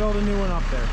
build a new one up there.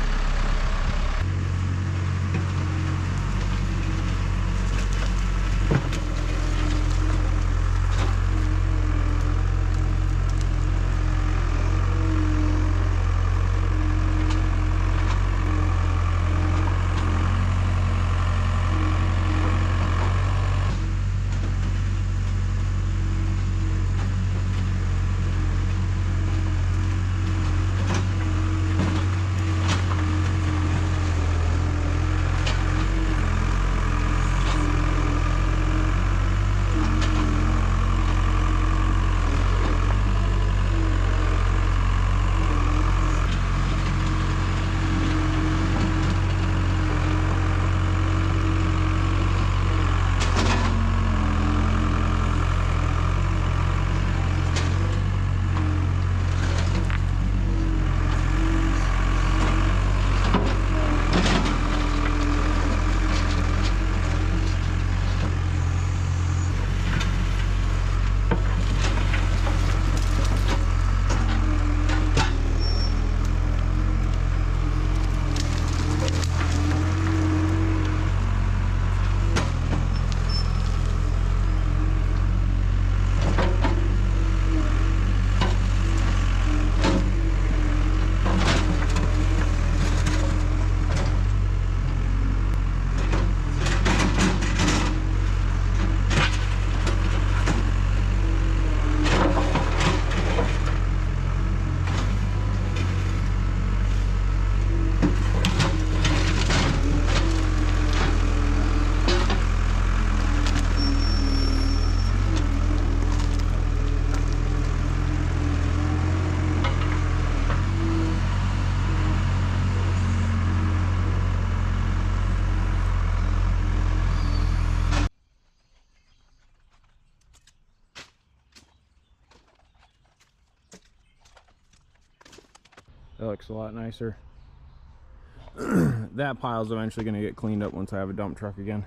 That looks a lot nicer. That pile's eventually going to get cleaned up once I have a dump truck again.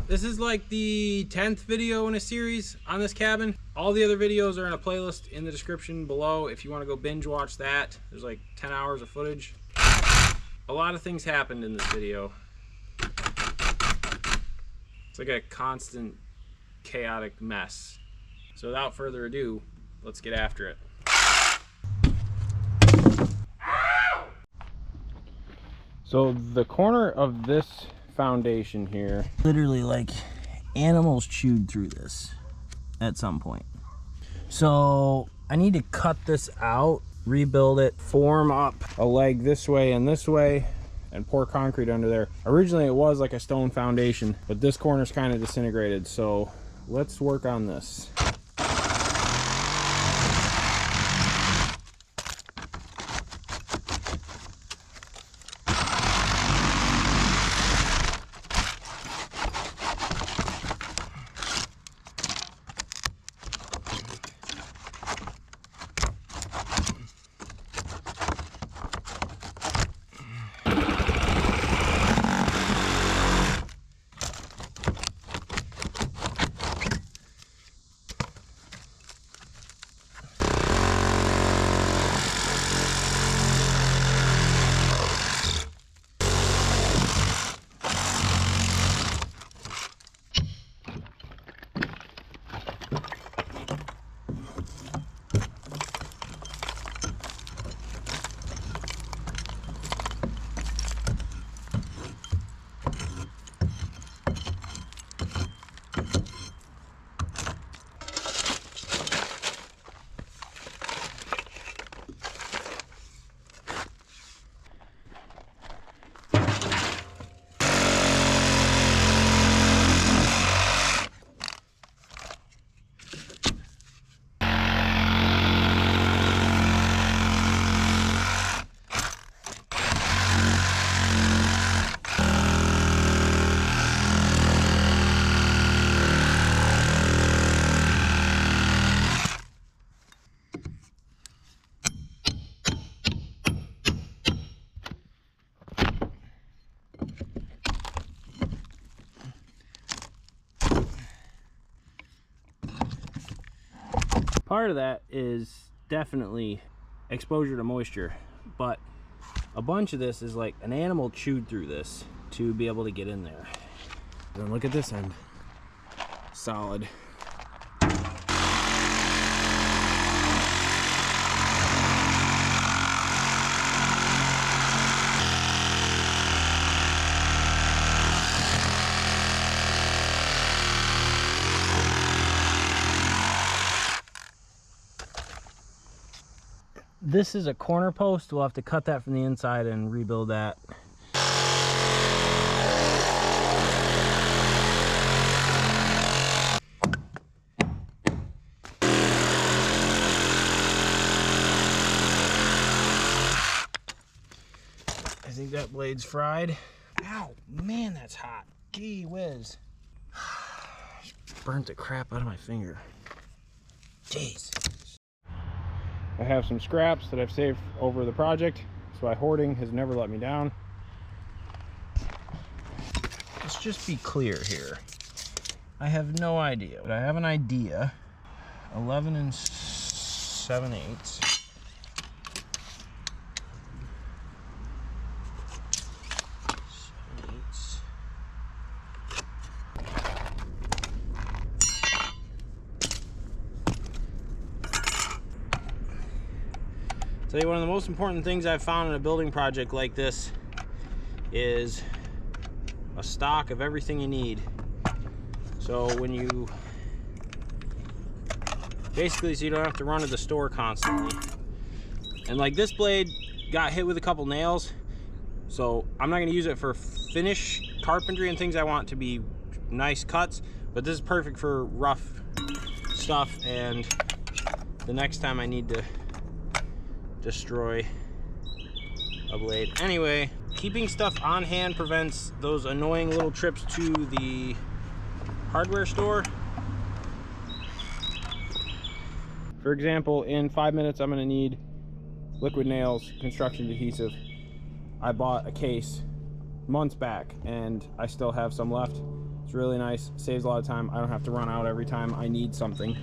This is like the 10th video in a series on this cabin. All the other videos are in a playlist in the description below if you want to go binge watch that. There's like 10 hours of footage. A lot of things happened in this video. It's like a constant chaotic mess. So without further ado, let's get after it. So the corner of this foundation here, literally like animals chewed through this at some point. So I need to cut this out, rebuild it, form up a leg this way and this way, and pour concrete under there. Originally it was like a stone foundation, but this corner's kind of disintegrated, so let's work on this. Part of that is definitely exposure to moisture, but a bunch of this is like an animal chewed through this to be able to get in there. Then look at this end. Solid. This is a corner post. We'll have to cut that from the inside and rebuild that. I think that blade's fried. Ow, man, that's hot. Gee whiz. Burnt the crap out of my finger. Jeez. I have some scraps that I've saved over the project, so my hoarding has never let me down. Let's just be clear here. I have no idea, but I have an idea. 11 7/8. Tell you, one of the most important things I've found in a building project like this is a stock of everything you need. So when you basically, so you don't have to run to the store constantly. And like this blade got hit with a couple nails, so I'm not going to use it for finish carpentry and things I want to be nice cuts, but this is perfect for rough stuff. And the next time I need to destroy a blade. Anyway, keeping stuff on hand prevents those annoying little trips to the hardware store. For example, in 5 minutes I'm going to need liquid nails, construction adhesive. I bought a case months back and I still have some left. It's really nice, saves a lot of time. I don't have to run out every time I need something.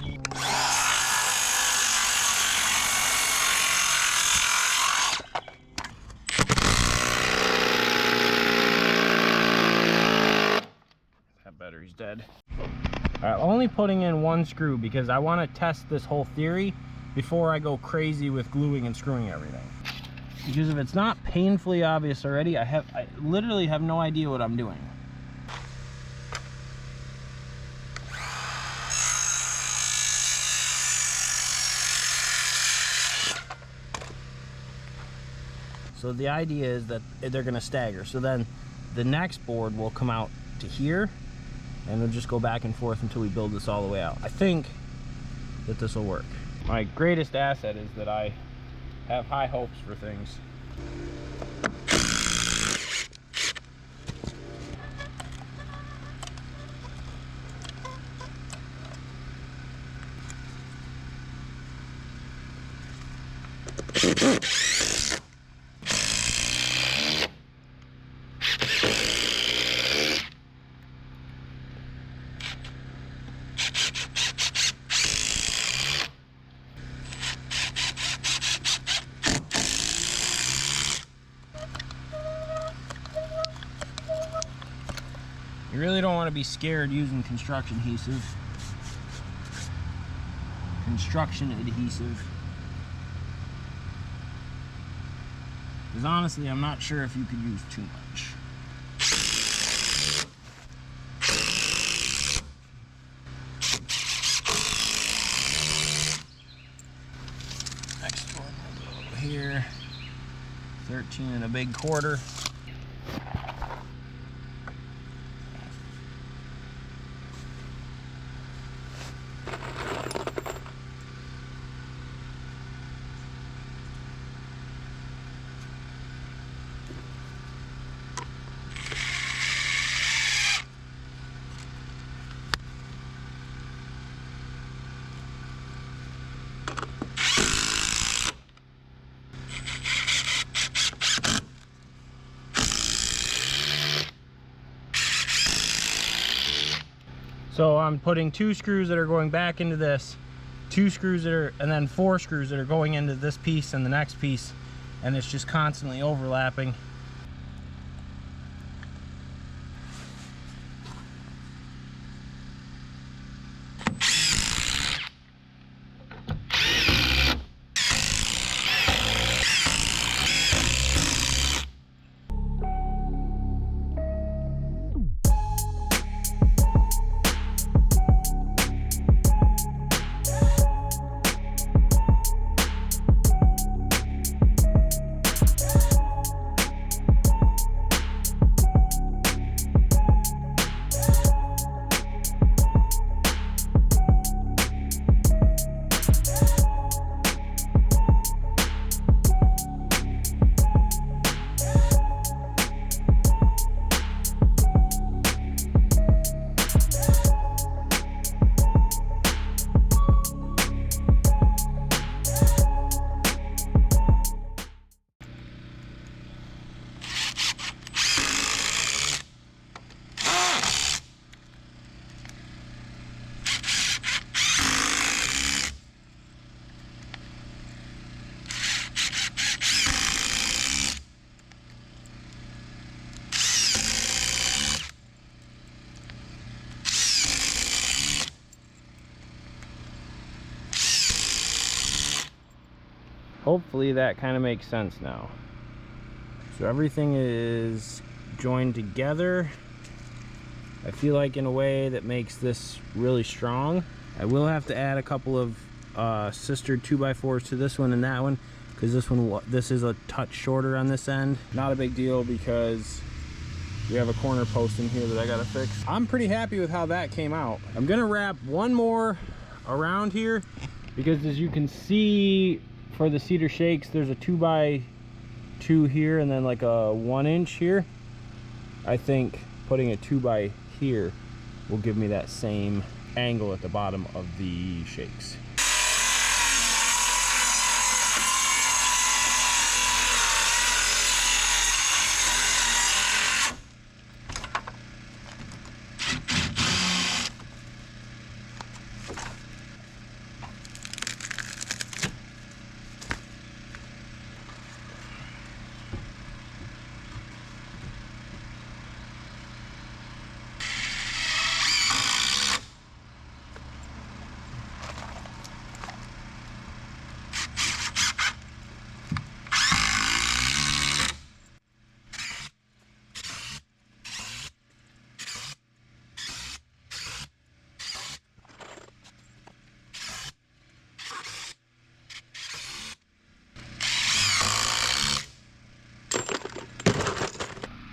Battery's dead. I'm only putting in one screw because I want to test this whole theory before I go crazy with gluing and screwing everything. Because if it's not painfully obvious already, I literally have no idea what I'm doing. So the idea is that they're going to stagger. So then the next board will come out to here, and we'll just go back and forth until we build this all the way out. I think that this will work. My greatest asset is that I have high hopes for things. You really don't want to be scared using construction adhesive. Because honestly, I'm not sure if you could use too much. Next one will go over here. 13 1/4. So I'm putting 2 screws that are going back into this 2 screws that are, and then 4 screws that are going into this piece and the next piece, and it's just constantly overlapping. Hopefully that kind of makes sense now. So everything is joined together, I feel like, in a way that makes this really strong. I will have to add a couple of sister 2x4s to this one and that one, because this is a touch shorter on this end. Not a big deal because we have a corner post in here that I gotta fix. I'm pretty happy with how that came out. I'm gonna wrap one more around here because, as you can see, for the cedar shakes, there's a 2x2 here and then like a 1-inch here. I think putting a 2x here will give me that same angle at the bottom of the shakes.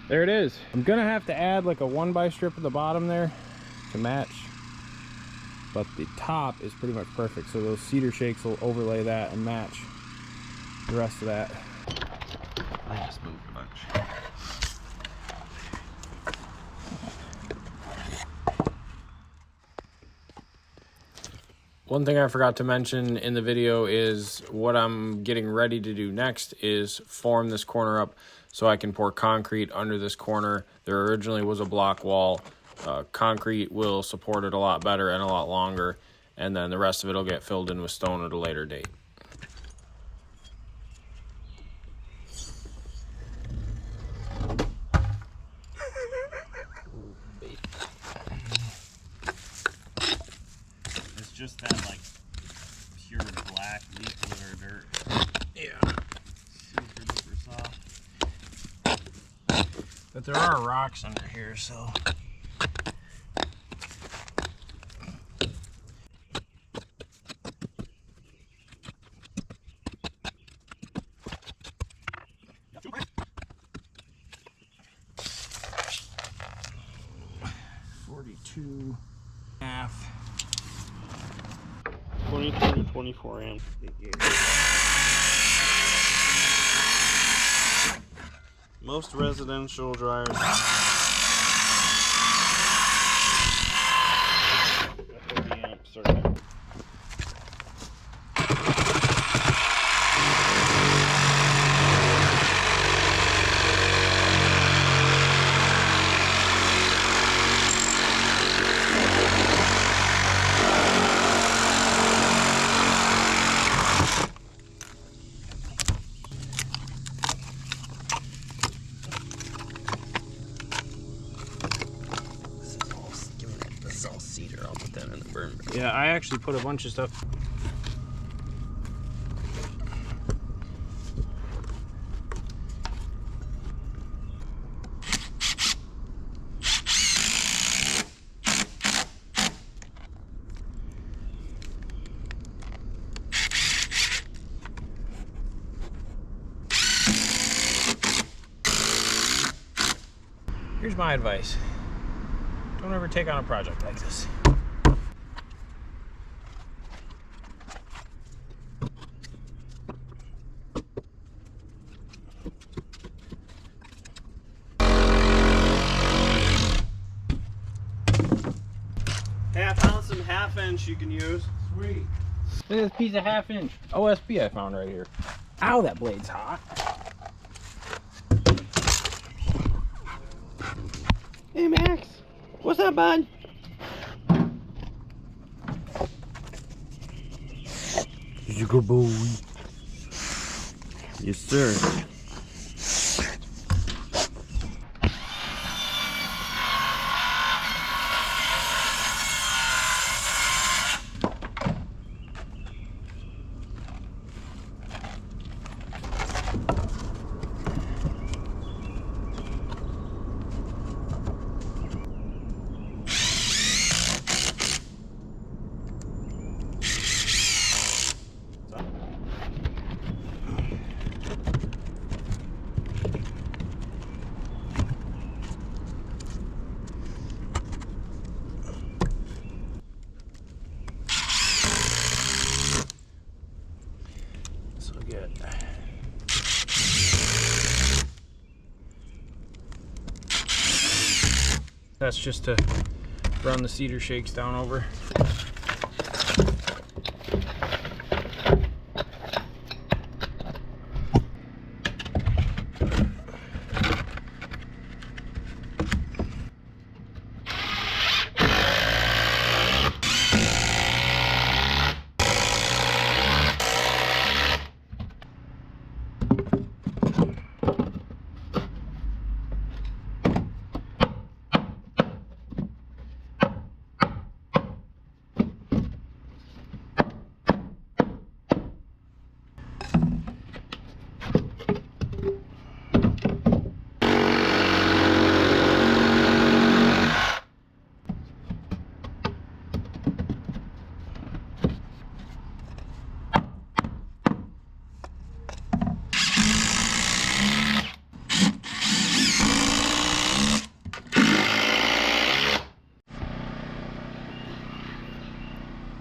There it is. I'm gonna have to add like a 1x strip at the bottom there to match, but the top is pretty much perfect, so those cedar shakes will overlay that and match the rest of that. I just moved a bunch. One thing I forgot to mention in the video is what I'm getting ready to do next is form this corner up so I can pour concrete under this corner. There originally was a block wall. Concrete will support it a lot better and a lot longer, and then the rest of it will get filled in with stone at a later date. It's just that like pure black leaf litter dirt. Yeah. Super duper soft. But there are rocks under here, so. .42 half. 22 to 24 amps. Most residential dryers. 30 amp circuit. actually put a bunch of stuff. Here's my advice. Don't ever take on a project like this. Hey, I found some 1/2 inch you can use. Sweet. Look at this piece of 1/2 inch OSB I found right here. Ow, that blade's hot. Hey Max, what's up, bud? He's a good boy. Yes, sir. So good. That's just to run the cedar shakes down over.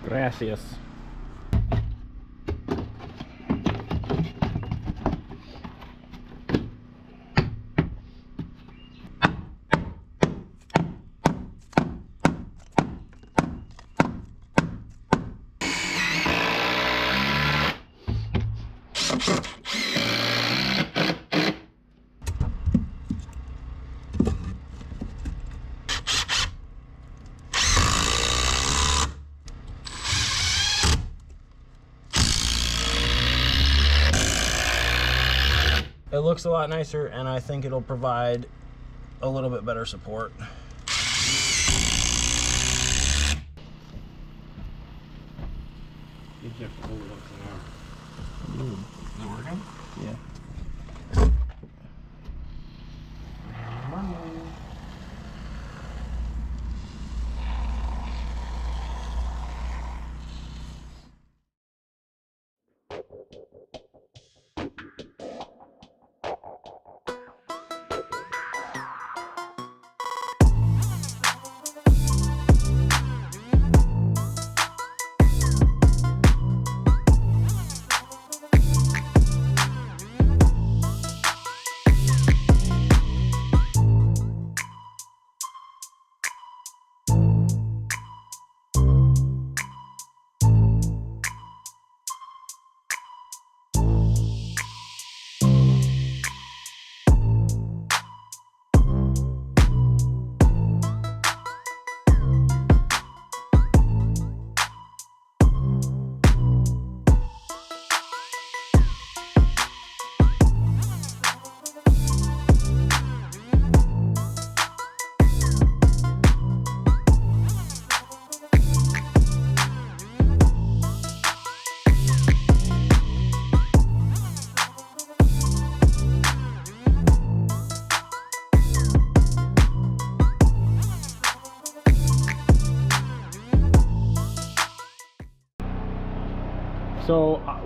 Gracias. It looks a lot nicer, and I think it'll provide a little bit better support. You can pull it up to there. Is it working? Yeah.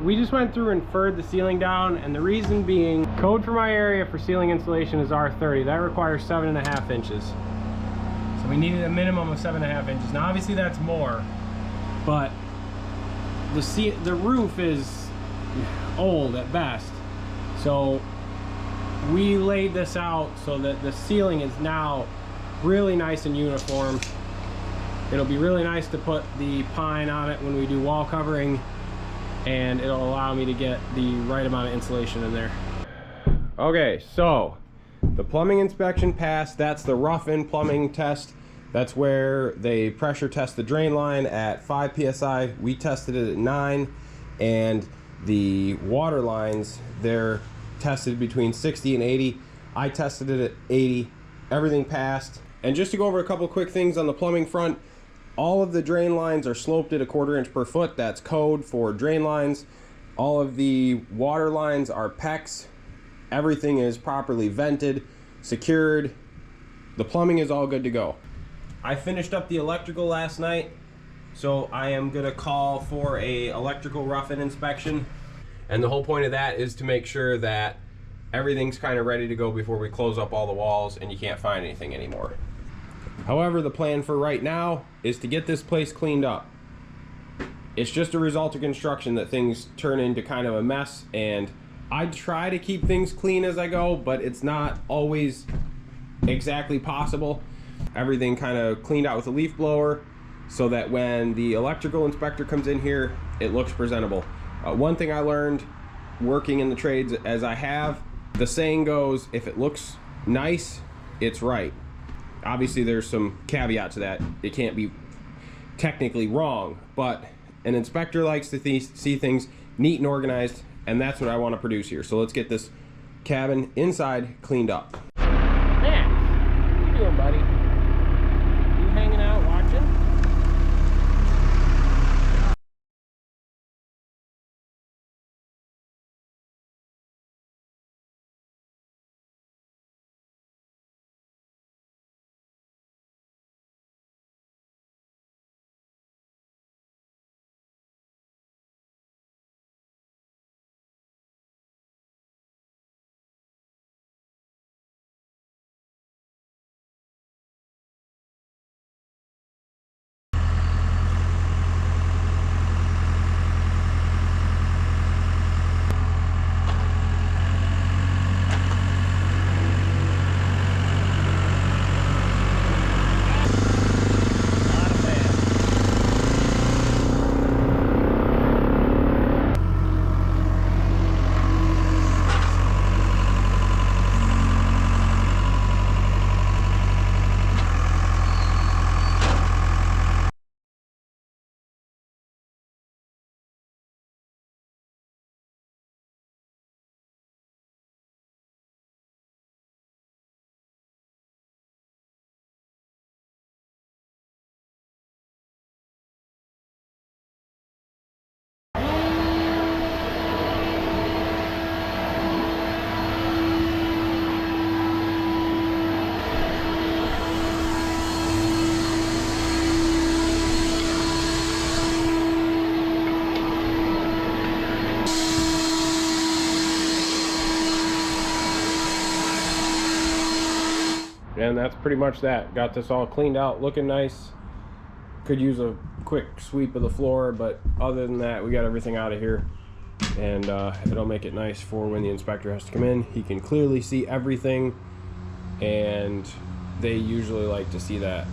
we just went through and furred the ceiling down, and the reason being, code for my area for ceiling insulation is R30. That requires 7.5 inches. So we needed a minimum of 7.5 inches. Now obviously that's more, but the roof is old at best. So we laid this out so that the ceiling is now really nice and uniform. It'll be really nice to put the pine on it when we do wall covering, and it'll allow me to get the right amount of insulation in there. Okay, so the plumbing inspection passed. That's the rough-in plumbing test. That's where they pressure test the drain line at 5 psi. We tested it at 9, and the water lines, they're tested between 60 and 80. I tested it at 80. Everything passed. And just to go over a couple quick things on the plumbing front, all of the drain lines are sloped at 1/4 inch per foot. That's code for drain lines. All of the water lines are PEX. Everything is properly vented, secured. The plumbing is all good to go. I finished up the electrical last night, so I am gonna call for a electrical rough-in inspection. And the whole point of that is to make sure that everything's kind of ready to go before we close up all the walls and you can't find anything anymore. However, the plan for right now is to get this place cleaned up. It's just a result of construction that things turn into kind of a mess, and I try to keep things clean as I go, but it's not always exactly possible. Everything kind of cleaned out with a leaf blower so that when the electrical inspector comes in here, it looks presentable. One thing I learned working in the trades as I have, the saying goes, if it looks nice, it's right. Obviously there's some caveat to that. It can't be technically wrong, but an inspector likes to see things neat and organized, and that's what I want to produce here. So let's get this cabin inside cleaned up. Max, what you doing, buddy? You hanging out watching? And that's pretty much that. Got this all cleaned out, looking nice. Could use a quick sweep of the floor, but other than that, we got everything out of here. And it'll make it nice for when the inspector has to come in. He can clearly see everything, and they usually like to see that.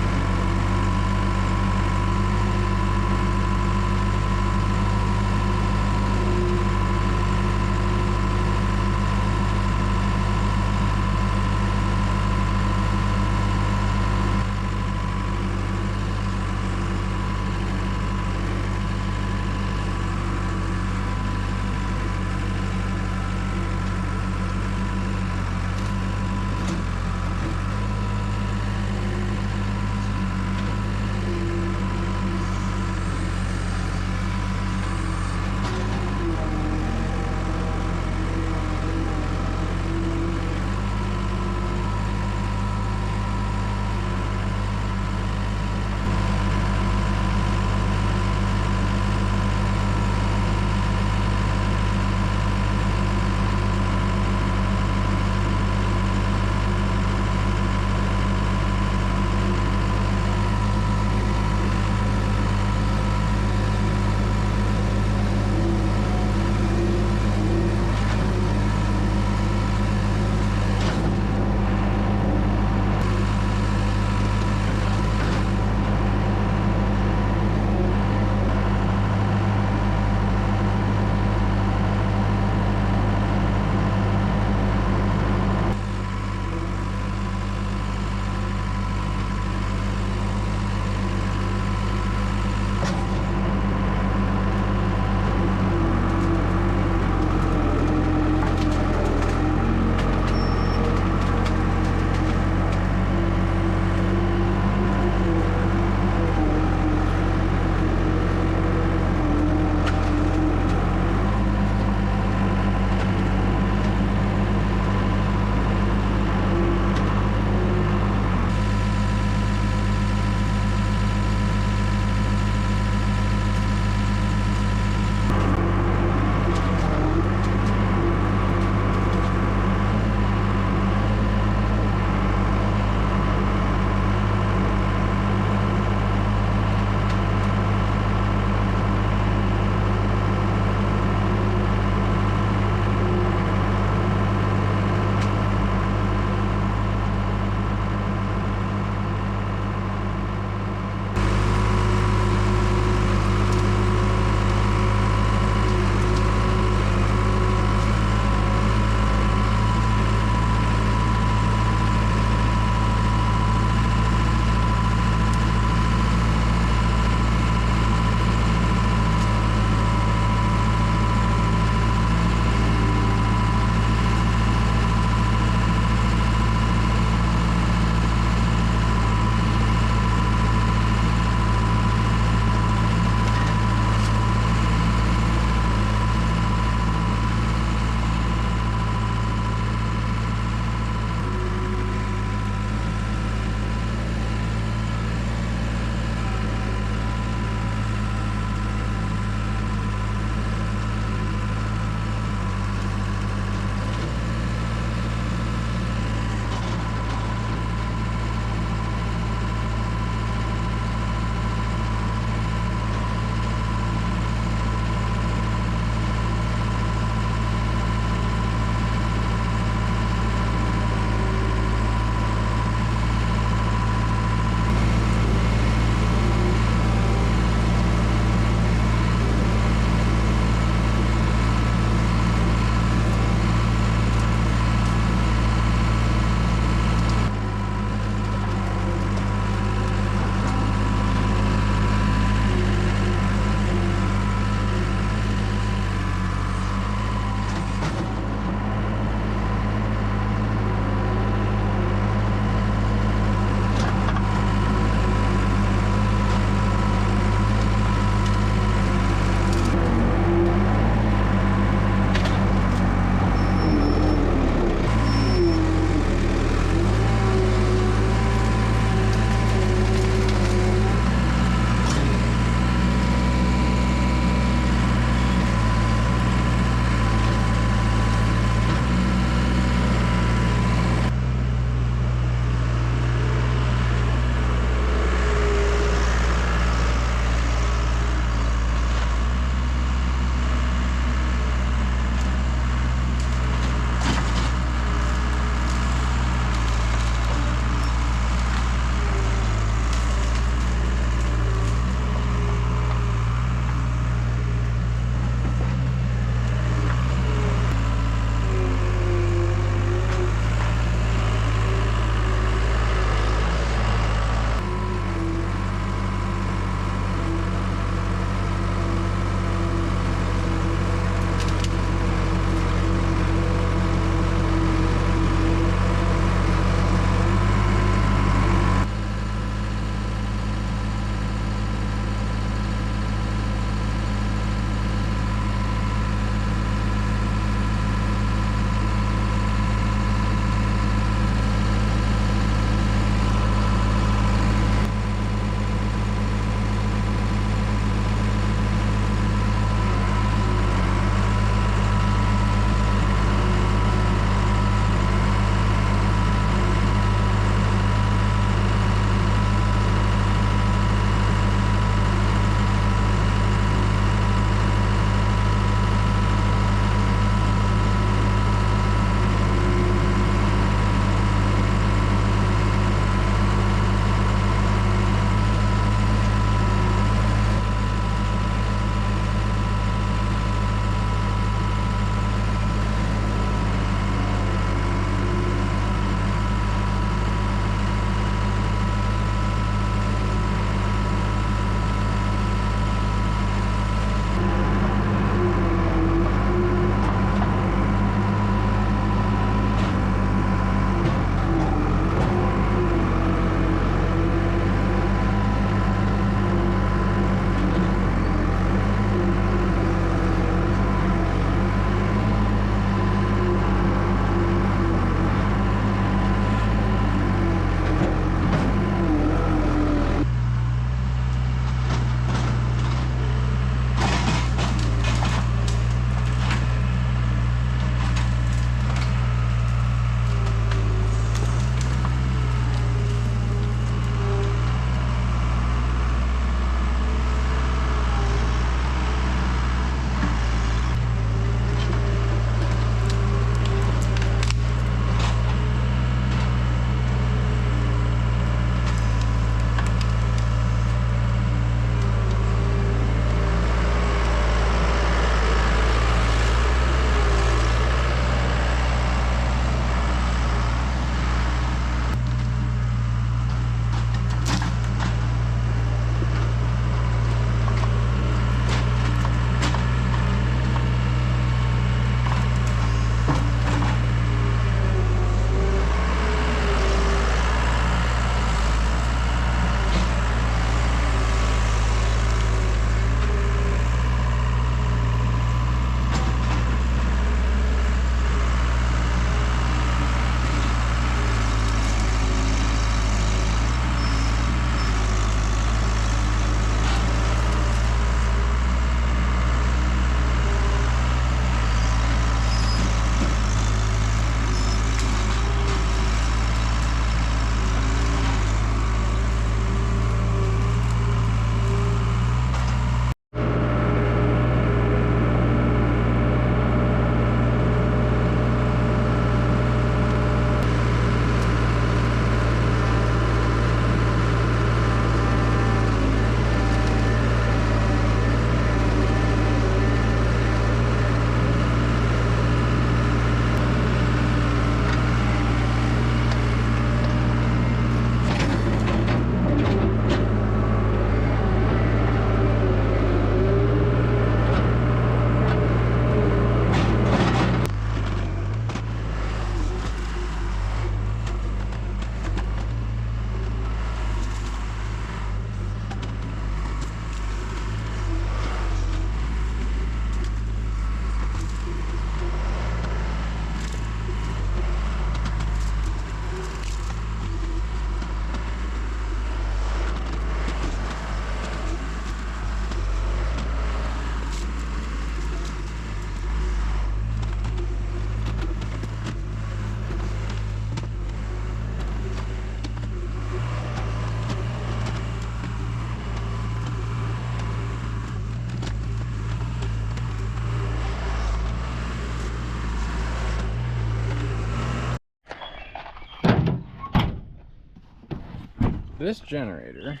This generator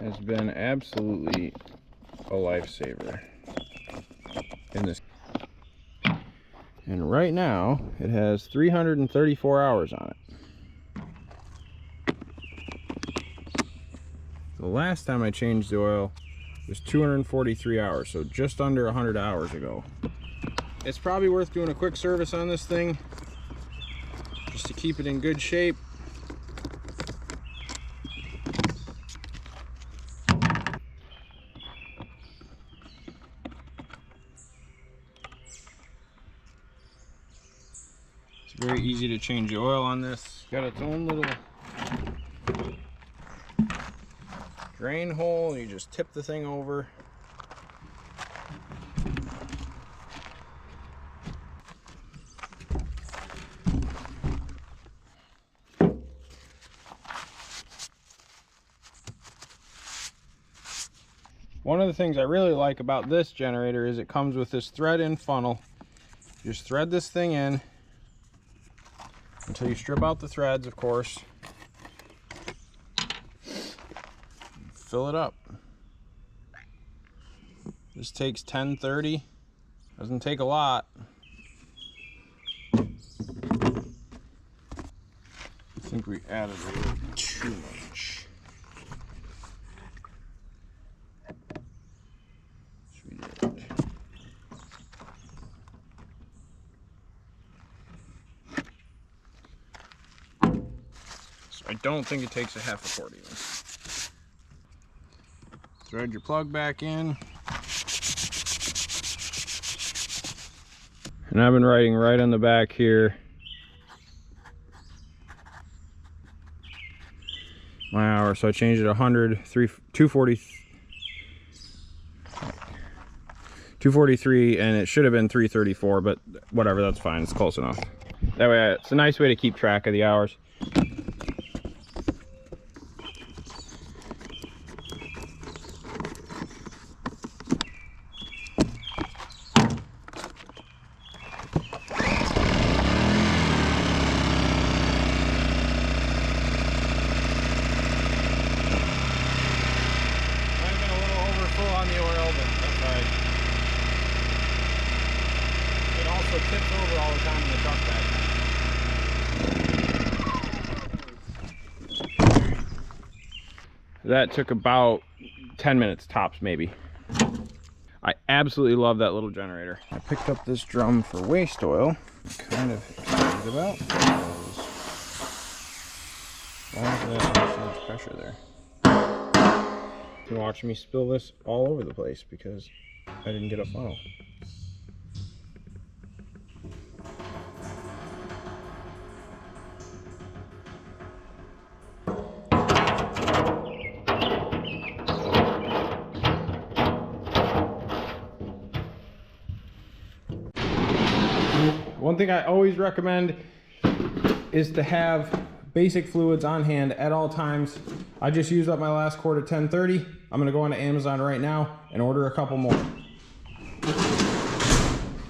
has been absolutely a lifesaver in this. And right now it has 334 hours on it. The last time I changed the oil was 243 hours, so just under 100 hours ago. It's probably worth doing a quick service on this thing just to keep it in good shape. It's very easy to change the oil on this. Got its own little drain hole. You just tip the thing over. One of the things I really like about this generator is it comes with this thread-in funnel. You just thread this thing in until you strip out the threads, of course. Fill it up. This takes 10-30. Doesn't take a lot. I think we added a little too much. I don't think it takes a half a quart even. Thread your plug back in. And I've been writing right on the back here my hour, so I changed it 243, and it should have been 334, but whatever, that's fine, it's close enough. That way, it's a nice way to keep track of the hours. Tips over all the time in the truck bed. That took about 10 minutes tops, maybe. I absolutely love that little generator. I picked up this drum for waste oil. I'm kind of excited about because why is there so much pressure there? You can watch me spill this all over the place because I didn't get a funnel. One thing I always recommend is to have basic fluids on hand at all times. I just used up my last quart at 10:30. I'm gonna go onto Amazon right now and order a couple more.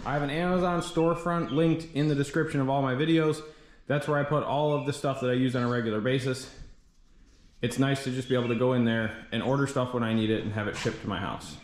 I have an Amazon storefront linked in the description of all my videos. That's where I put all of the stuff that I use on a regular basis. It's nice to just be able to go in there and order stuff when I need it and have it shipped to my house.